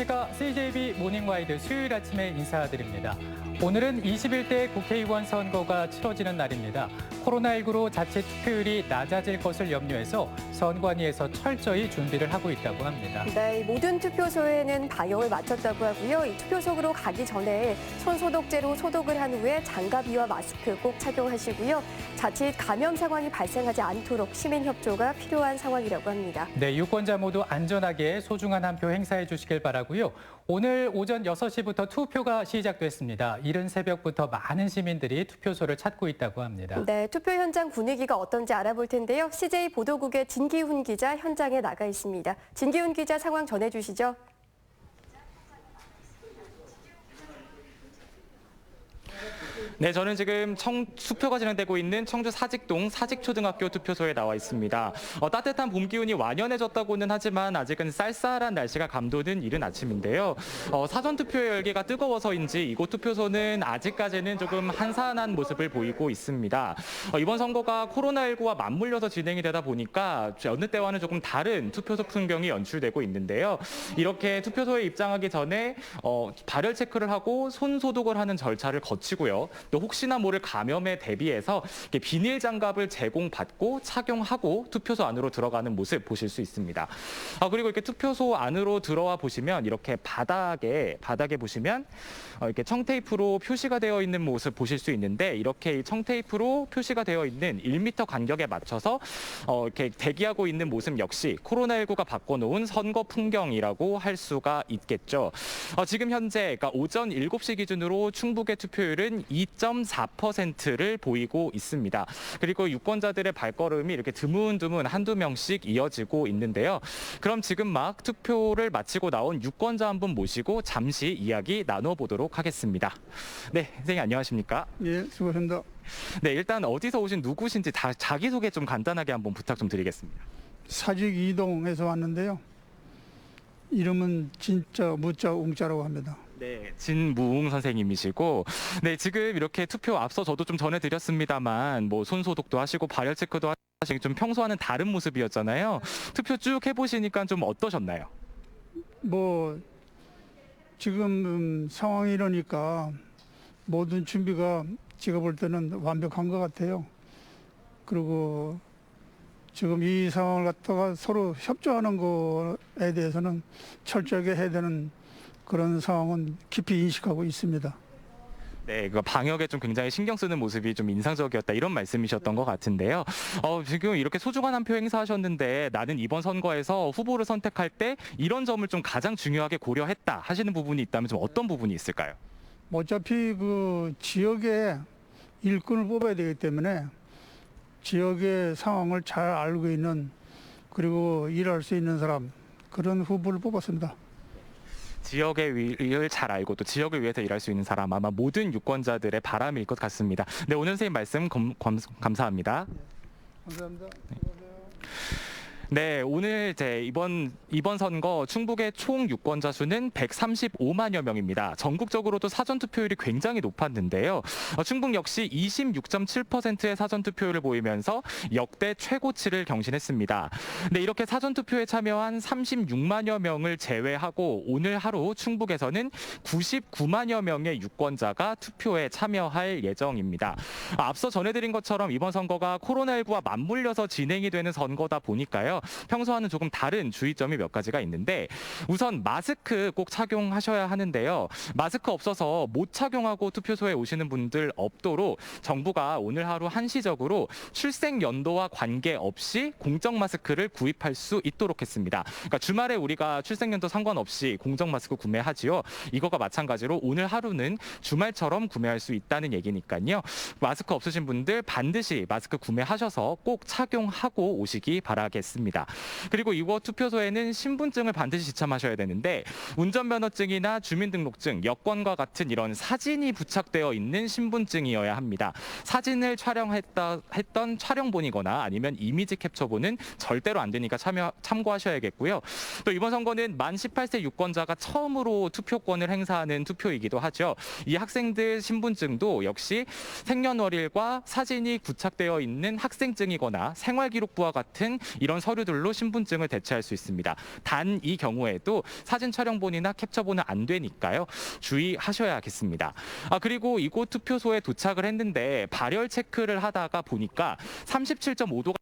안녕하십니까. CJB 모닝와이드 수요일 아침에 인사드립니다. 오늘은 21대 국회의원 선거가 치러지는 날입니다. 코로나19로 자체 투표율이 낮아질 것을 염려해서 선관위에서 철저히 준비를 하고 있다고 합니다. 네, 모든 투표소에는 방역을 마쳤다고 하고요. 이 투표소로 가기 전에 손소독제로 소독을 한 후에 장갑이와 마스크 꼭 착용하시고요. 자칫 감염 상황이 발생하지 않도록 시민 협조가 필요한 상황이라고 합니다. 네, 유권자 모두 안전하게 소중한 한 표 행사해 주시길 바라고요. 오늘 오전 6시부터 투표가 시작됐습니다. 이른 새벽부터 많은 시민들이 투표소를 찾고 있다고 합니다. 네, 투표 현장 분위기가 어떤지 알아볼 텐데요. CJ 보도국의 진기훈 기자 현장에 나가 있습니다. 진기훈 기자 상황 전해주시죠. 네, 저는 지금 투표가 진행되고 있는 청주 사직동 사직초등학교 투표소에 나와 있습니다. 따뜻한 봄 기운이 완연해졌다고는 하지만 아직은 쌀쌀한 날씨가 감도는 이른 아침인데요. 사전 투표 열기가 뜨거워서인지 이곳 투표소는 아직까지는 조금 한산한 모습을 보이고 있습니다. 이번 선거가 코로나19와 맞물려서 진행이 되다 보니까 어느 때와는 조금 다른 투표소 풍경이 연출되고 있는데요. 이렇게 투표소에 입장하기 전에 발열 체크를 하고 손 소독을 하는 절차를 거치고요. 또 혹시나 모를 감염에 대비해서 비닐 장갑을 제공받고 착용하고 투표소 안으로 들어가는 모습 보실 수 있습니다. 그리고 이렇게 투표소 안으로 들어와 보시면 이렇게 바닥에 보시면 이렇게 청테이프로 표시가 되어 있는 모습 보실 수 있는데 이렇게 청테이프로 표시가 되어 있는 1m 간격에 맞춰서 이렇게 대기하고 있는 모습 역시 코로나19가 바꿔놓은 선거 풍경이라고 할 수가 있겠죠. 지금 현재 그러니까 오전 7시 기준으로 충북의 투표율은 2.4%를 보이고 있습니다. 그리고 유권자들의 발걸음이 이렇게 드문드문 한두 명씩 이어지고 있는데요. 그럼 지금 막 투표를 마치고 나온 유권자 한 분 모시고 잠시 이야기 나눠보도록 하겠습니다. 네, 선생님 안녕하십니까? 예, 수고하십니다. 네, 일단 어디서 오신 누구신지 자기소개 좀 간단하게 한번 부탁 좀 드리겠습니다. 사직 이동에서 왔는데요. 이름은 진짜 무자 웅자라고 합니다. 네, 진무웅 선생님이시고, 네, 지금 이렇게 투표 앞서 저도 좀 전해드렸습니다만, 손 소독도 하시고 발열 체크도 하시고 좀 평소와는 다른 모습이었잖아요. 투표 쭉 해보시니까 좀 어떠셨나요? 지금 상황이 이러니까 모든 준비가 제가 볼 때는 완벽한 것 같아요. 그리고 지금 이 상황을 갖다가 서로 협조하는 거에 대해서는 철저하게 해야 되는 그런 상황은 깊이 인식하고 있습니다. 네, 그 방역에 좀 굉장히 신경 쓰는 모습이 좀 인상적이었다 이런 말씀이셨던 것 같은데요. 지금 이렇게 소중한 한 표 행사하셨는데 나는 이번 선거에서 후보를 선택할 때 이런 점을 좀 가장 중요하게 고려했다 하시는 부분이 있다면 좀 어떤 부분이 있을까요? 어차피 그 지역의 일꾼을 뽑아야 되기 때문에 지역의 상황을 잘 알고 있는 그리고 일할 수 있는 사람 그런 후보를 뽑았습니다. 지역의 위를 잘 알고 또 지역을 위해서 일할 수 있는 사람 아마 모든 유권자들의 바람일 것 같습니다. 네, 오늘 선생님 말씀 감사합니다. 감사합니다. 네, 오늘 이번 선거 충북의 총 유권자 수는 135만여 명입니다. 전국적으로도 사전 투표율이 굉장히 높았는데요. 충북 역시 26.7%의 사전 투표율을 보이면서 역대 최고치를 경신했습니다. 네, 이렇게 사전 투표에 참여한 36만여 명을 제외하고 오늘 하루 충북에서는 99만여 명의 유권자가 투표에 참여할 예정입니다. 앞서 전해드린 것처럼 이번 선거가 코로나19와 맞물려서 진행이 되는 선거다 보니까요. 평소와는 조금 다른 주의점이 몇 가지가 있는데 우선 마스크 꼭 착용하셔야 하는데요. 마스크 없어서 못 착용하고 투표소에 오시는 분들 없도록 정부가 오늘 하루 한시적으로 출생 연도와 관계없이 공적 마스크를 구입할 수 있도록 했습니다. 그러니까 주말에 우리가 출생 연도 상관없이 공적 마스크 구매하지요. 이거가 마찬가지로 오늘 하루는 주말처럼 구매할 수 있다는 얘기니까요. 마스크 없으신 분들 반드시 마스크 구매하셔서 꼭 착용하고 오시기 바라겠습니다. 그리고 이곳 투표소에는 신분증을 반드시 지참하셔야 되는데 운전면허증이나 주민등록증, 여권과 같은 이런 사진이 부착되어 있는 신분증이어야 합니다. 사진을 촬영했던 촬영본이거나 아니면 이미지 캡처본은 절대로 안 되니까 참고하셔야겠고요. 또 이번 선거는 만 18세 유권자가 처음으로 투표권을 행사하는 투표이기도 하죠. 이 학생들 신분증도 역시 생년월일과 사진이 부착되어 있는 학생증이거나 생활기록부와 같은 이런 서류 서류들로 신분증을 대체할 수 있습니다. 단 이 경우에도 사진 촬영본이나 캡처본은 안 되니까요. 주의하셔야겠습니다. 그리고 이곳 투표소에 도착을 했는데 발열 체크를 하다가 보니까 37.5도가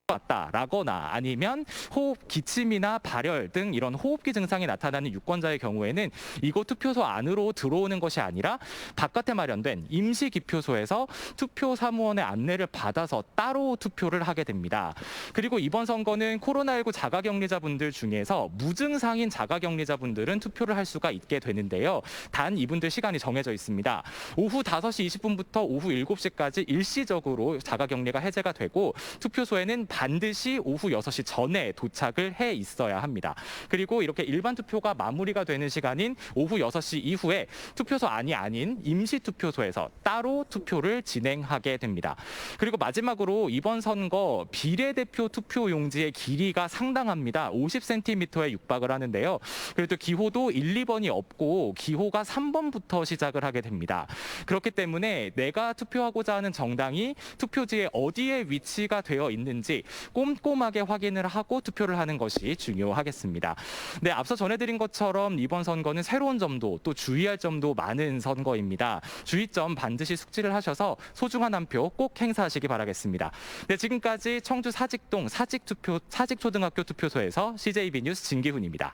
왔다라거나 아니면 호흡 기침이나 발열 등 이런 호흡기 증상이 나타나는 유권자의 경우에는 이곳 투표소 안으로 들어오는 것이 아니라 바깥에 마련된 임시 기표소에서 투표 사무원의 안내를 받아서 따로 투표를 하게 됩니다. 그리고 이번 선거는 코로나19 자가격리자분들 중에서 무증상인 자가격리자분들은 투표를 할 수가 있게 되는데요. 단 이분들 시간이 정해져 있습니다. 오후 5시 20분부터 오후 7시까지 일시적으로 자가격리가 해제가 되고 투표소에는 반드시 오후 6시 전에 도착을 해 있어야 합니다. 그리고 이렇게 일반 투표가 마무리가 되는 시간인 오후 6시 이후에 투표소 안이 아닌 임시 투표소에서 따로 투표를 진행하게 됩니다. 그리고 마지막으로 이번 선거 비례대표 투표 용지의 길이가 상당합니다. 50cm에 육박을 하는데요. 그래도 기호도 1, 2번이 없고 기호가 3번부터 시작을 하게 됩니다. 그렇기 때문에 내가 투표하고자 하는 정당이 투표지에 어디에 위치가 되어 있는지 꼼꼼하게 확인을 하고 투표를 하는 것이 중요하겠습니다. 네, 앞서 전해드린 것처럼 이번 선거는 새로운 점도 또 주의할 점도 많은 선거입니다. 주의점 반드시 숙지를 하셔서 소중한 한 표 꼭 행사하시기 바라겠습니다. 네, 지금까지 청주 사직동 사직초등학교 투표소에서 CJB 뉴스 진기훈입니다.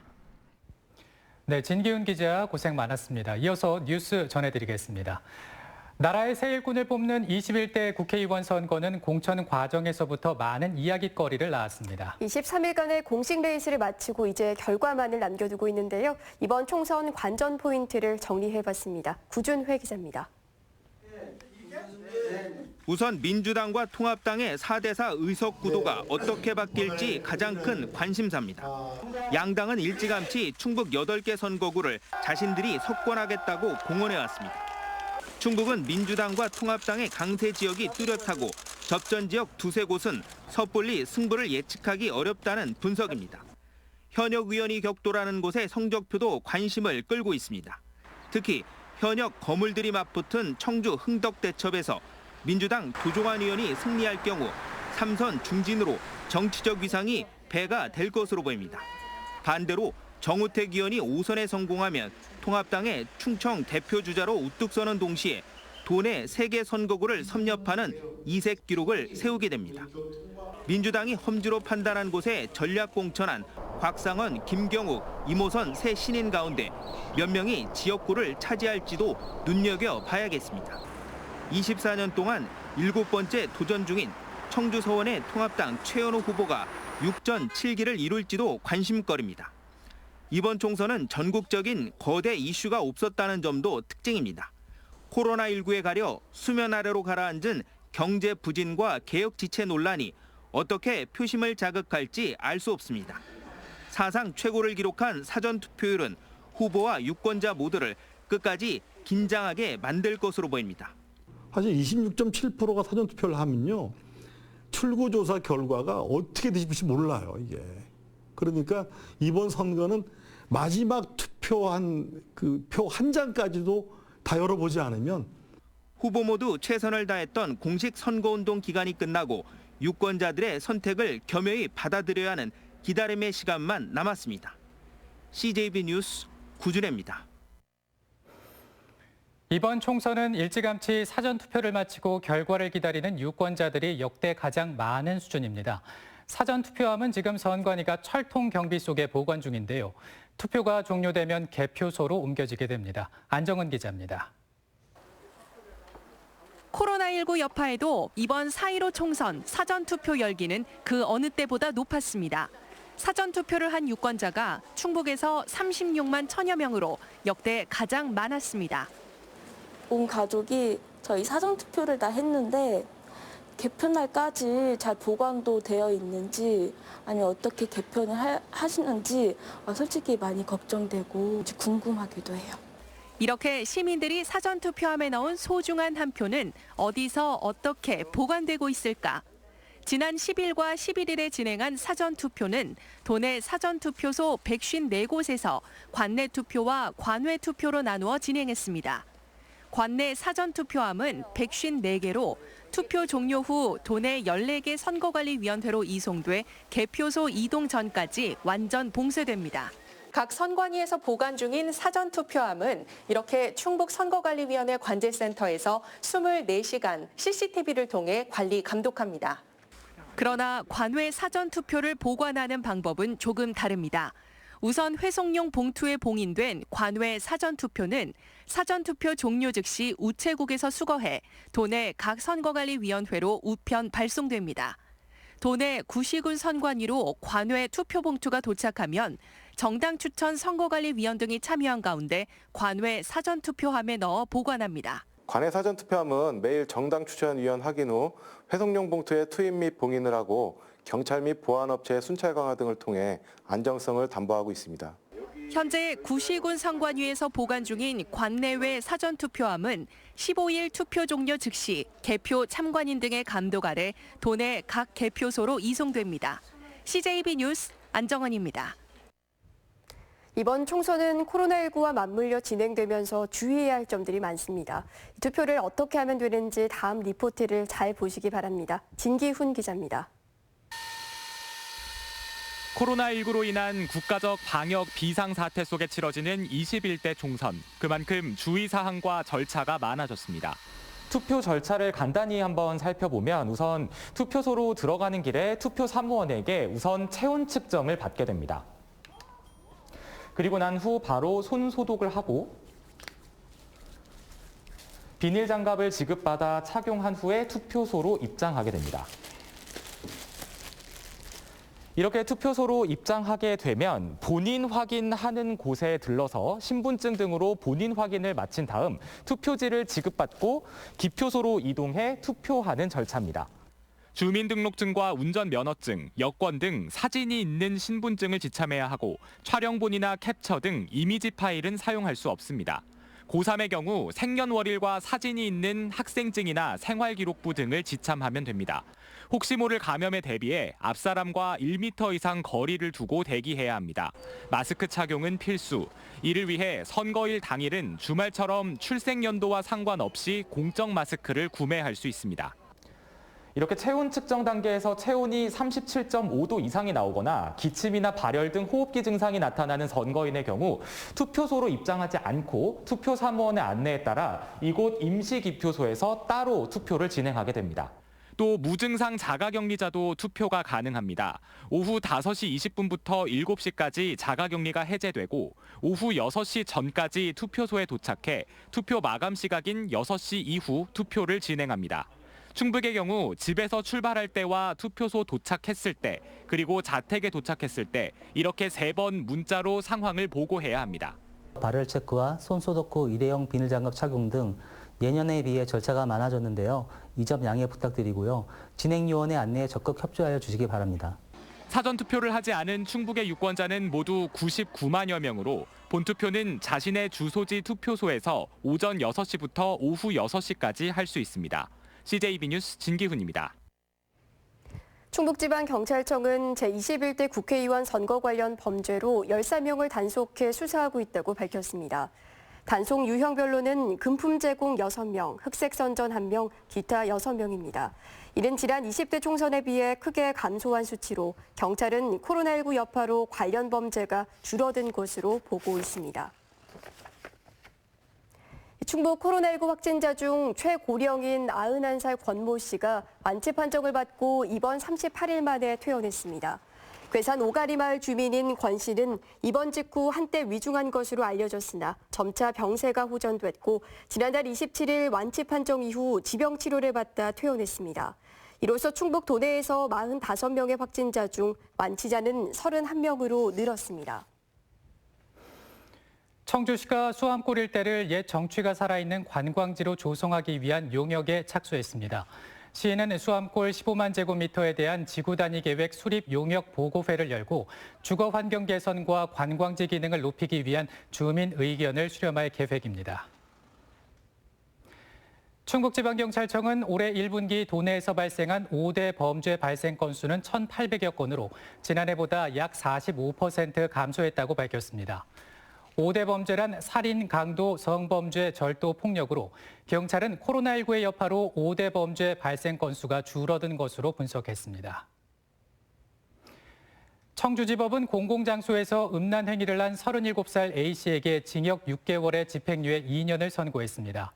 네, 진기훈 기자 고생 많았습니다. 이어서 뉴스 전해드리겠습니다. 나라의 새 일꾼을 뽑는 21대 국회의원 선거는 공천 과정에서부터 많은 이야깃거리를 낳았습니다. 23일간의 공식 레이스를 마치고 이제 결과만을 남겨두고 있는데요. 이번 총선 관전 포인트를 정리해봤습니다. 구준회 기자입니다. 우선 민주당과 통합당의 4대4 의석 구도가 어떻게 바뀔지 가장 큰 관심사입니다. 양당은 일찌감치 충북 8개 선거구를 자신들이 석권하겠다고 공언해왔습니다. 충북은 민주당과 통합당의 강세 지역이 뚜렷하고 접전 지역 두세 곳은 섣불리 승부를 예측하기 어렵다는 분석입니다. 현역 의원이 격돌하는 곳의 성적표도 관심을 끌고 있습니다. 특히 현역 거물들이 맞붙은 청주 흥덕대첩에서 민주당 도종환 의원이 승리할 경우 3선 중진으로 정치적 위상이 배가 될 것으로 보입니다. 반대로 정우택 의원이 5선에 성공하면 통합당의 충청 대표주자로 우뚝 서는 동시에 도내 3개 선거구를 섭렵하는 이색 기록을 세우게 됩니다. 민주당이 험지로 판단한 곳에 전략 공천한 곽상원, 김경욱, 이모선 새 신인 가운데 몇 명이 지역구를 차지할지도 눈여겨봐야겠습니다. 24년 동안 7번째 도전 중인 청주 서원의 통합당 최현호 후보가 6전 7기를 이룰지도 관심거리입니다. 이번 총선은 전국적인 거대 이슈가 없었다는 점도 특징입니다. 코로나19에 가려 수면 아래로 가라앉은 경제 부진과 개혁 지체 논란이 어떻게 표심을 자극할지 알 수 없습니다. 사상 최고를 기록한 사전 투표율은 후보와 유권자 모두를 끝까지 긴장하게 만들 것으로 보입니다. 사실 26.7%가 사전 투표를 하면요. 출구조사 결과가 어떻게 되실지 몰라요, 이게. 그러니까 이번 선거는 마지막 투표한 그 표 한 장까지도 다 열어보지 않으면 후보 모두 최선을 다했던 공식 선거운동 기간이 끝나고 유권자들의 선택을 겸허히 받아들여야 하는 기다림의 시간만 남았습니다. CJB 뉴스 구준혜입니다. 이번 총선은 일찌감치 사전투표를 마치고 결과를 기다리는 유권자들이 역대 가장 많은 수준입니다. 사전투표함은 지금 선관위가 철통 경비 속에 보관 중인데요. 투표가 종료되면 개표소로 옮겨지게 됩니다. 안정은 기자입니다. 코로나19 여파에도 이번 4.15 총선 사전투표 열기는 그 어느 때보다 높았습니다. 사전투표를 한 유권자가 충북에서 36만 1천여 명으로 역대 가장 많았습니다. 온 가족이 저희 사전투표를 다 했는데 개표날까지 잘 보관도 되어 있는지 아니 어떻게 개편을 하시는지 솔직히 많이 걱정되고 궁금하기도 해요. 이렇게 시민들이 사전투표함에 넣은 소중한 한 표는 어디서 어떻게 보관되고 있을까? 지난 10일과 11일에 진행한 사전투표는 도내 사전투표소 154곳에서 관내 투표와 관외 투표로 나누어 진행했습니다. 관내 사전투표함은 154개로 투표 종료 후 도내 14개 선거관리위원회로 이송돼 개표소 이동 전까지 완전 봉쇄됩니다. 각 선관위에서 보관 중인 사전투표함은 이렇게 충북 선거관리위원회 관제센터에서 24시간 CCTV를 통해 관리 감독합니다. 그러나 관외 사전투표를 보관하는 방법은 조금 다릅니다. 우선 회송용 봉투에 봉인된 관외 사전투표는 사전투표 종료 즉시 우체국에서 수거해 도내 각 선거관리위원회로 우편 발송됩니다. 도내 구시군 선관위로 관외 투표봉투가 도착하면 정당 추천 선거관리위원 등이 참여한 가운데 관외 사전투표함에 넣어 보관합니다. 관외 사전투표함은 매일 정당 추천위원 확인 후 회송용 봉투에 투입 및 봉인을 하고 경찰 및 보안업체의 순찰 강화 등을 통해 안정성을 담보하고 있습니다. 현재 구시군 선관위에서 보관 중인 관내외 사전투표함은 15일 투표 종료 즉시 개표 참관인 등의 감독 아래 도내 각 개표소로 이송됩니다. CJB 뉴스 안정원입니다. 이번 총선은 코로나19와 맞물려 진행되면서 주의해야 할 점들이 많습니다. 투표를 어떻게 하면 되는지 다음 리포트를 잘 보시기 바랍니다. 진기훈 기자입니다. 코로나19로 인한 국가적 방역 비상사태 속에 치러지는 21대 총선. 그만큼 주의사항과 절차가 많아졌습니다. 투표 절차를 간단히 한번 살펴보면 우선 투표소로 들어가는 길에 투표 사무원에게 우선 체온 측정을 받게 됩니다. 그리고 난 후 바로 손 소독을 하고 비닐 장갑을 지급받아 착용한 후에 투표소로 입장하게 됩니다. 이렇게 투표소로 입장하게 되면 본인 확인하는 곳에 들러서 신분증 등으로 본인 확인을 마친 다음 투표지를 지급받고 기표소로 이동해 투표하는 절차입니다. 주민등록증과 운전면허증, 여권 등 사진이 있는 신분증을 지참해야 하고 촬영본이나 캡처 등 이미지 파일은 사용할 수 없습니다. 고3의 경우 생년월일과 사진이 있는 학생증이나 생활기록부 등을 지참하면 됩니다. 혹시 모를 감염에 대비해 앞사람과 1m 이상 거리를 두고 대기해야 합니다. 마스크 착용은 필수. 이를 위해 선거일 당일은 주말처럼 출생연도와 상관없이 공적 마스크를 구매할 수 있습니다. 이렇게 체온 측정 단계에서 체온이 37.5도 이상이 나오거나 기침이나 발열 등 호흡기 증상이 나타나는 선거인의 경우 투표소로 입장하지 않고 투표 사무원의 안내에 따라 이곳 임시기표소에서 따로 투표를 진행하게 됩니다. 또 무증상 자가격리자도 투표가 가능합니다. 오후 5시 20분부터 7시까지 자가격리가 해제되고 오후 6시 전까지 투표소에 도착해 투표 마감 시각인 6시 이후 투표를 진행합니다. 충북의 경우 집에서 출발할 때와 투표소 도착했을 때 그리고 자택에 도착했을 때 이렇게 3번 문자로 상황을 보고해야 합니다. 발열 체크와 손 소독 후 일회용 비닐장갑 착용 등 예년에 비해 절차가 많아졌는데요. 이 점 양해 부탁드리고요. 진행요원의 안내에 적극 협조하여 주시기 바랍니다. 사전투표를 하지 않은 충북의 유권자는 모두 99만여 명으로 본투표는 자신의 주소지 투표소에서 오전 6시부터 오후 6시까지 할 수 있습니다. CJB 뉴스 진기훈입니다. 충북지방경찰청은 제21대 국회의원 선거 관련 범죄로 13명을 단속해 수사하고 있다고 밝혔습니다. 단속 유형별로는 금품 제공 6명, 흑색 선전 1명, 기타 6명입니다. 이는 지난 20대 총선에 비해 크게 감소한 수치로 경찰은 코로나19 여파로 관련 범죄가 줄어든 것으로 보고 있습니다. 충북 코로나19 확진자 중 최고령인 91살 권모 씨가 완치 판정을 받고 입원 38일 만에 퇴원했습니다. 괴산 오가리 마을 주민인 권 씨는 입원 직후 한때 위중한 것으로 알려졌으나 점차 병세가 호전됐고 지난달 27일 완치 판정 이후 지병 치료를 받다 퇴원했습니다. 이로써 충북 도내에서 45명의 확진자 중 완치자는 31명으로 늘었습니다. 청주시가 수암골 일대를 옛 정취가 살아있는 관광지로 조성하기 위한 용역에 착수했습니다. 시에는 수암골 15만 제곱미터에 대한 지구 단위 계획 수립 용역 보고회를 열고 주거 환경 개선과 관광지 기능을 높이기 위한 주민 의견을 수렴할 계획입니다. 충북지방경찰청은 올해 1분기 도내에서 발생한 5대 범죄 발생 건수는 1,800여 건으로 지난해보다 약 45% 감소했다고 밝혔습니다. 5대 범죄란 살인, 강도, 성범죄, 절도, 폭력으로 경찰은 코로나19의 여파로 5대 범죄 발생 건수가 줄어든 것으로 분석했습니다. 청주지법은 공공장소에서 음란 행위를 한 37살 A씨에게 징역 6개월의 집행유예 2년을 선고했습니다.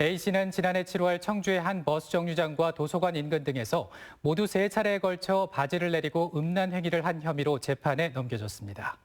A씨는 지난해 7월 청주의 한 버스 정류장과 도서관 인근 등에서 모두 3차례에 걸쳐 바지를 내리고 음란 행위를 한 혐의로 재판에 넘겨졌습니다.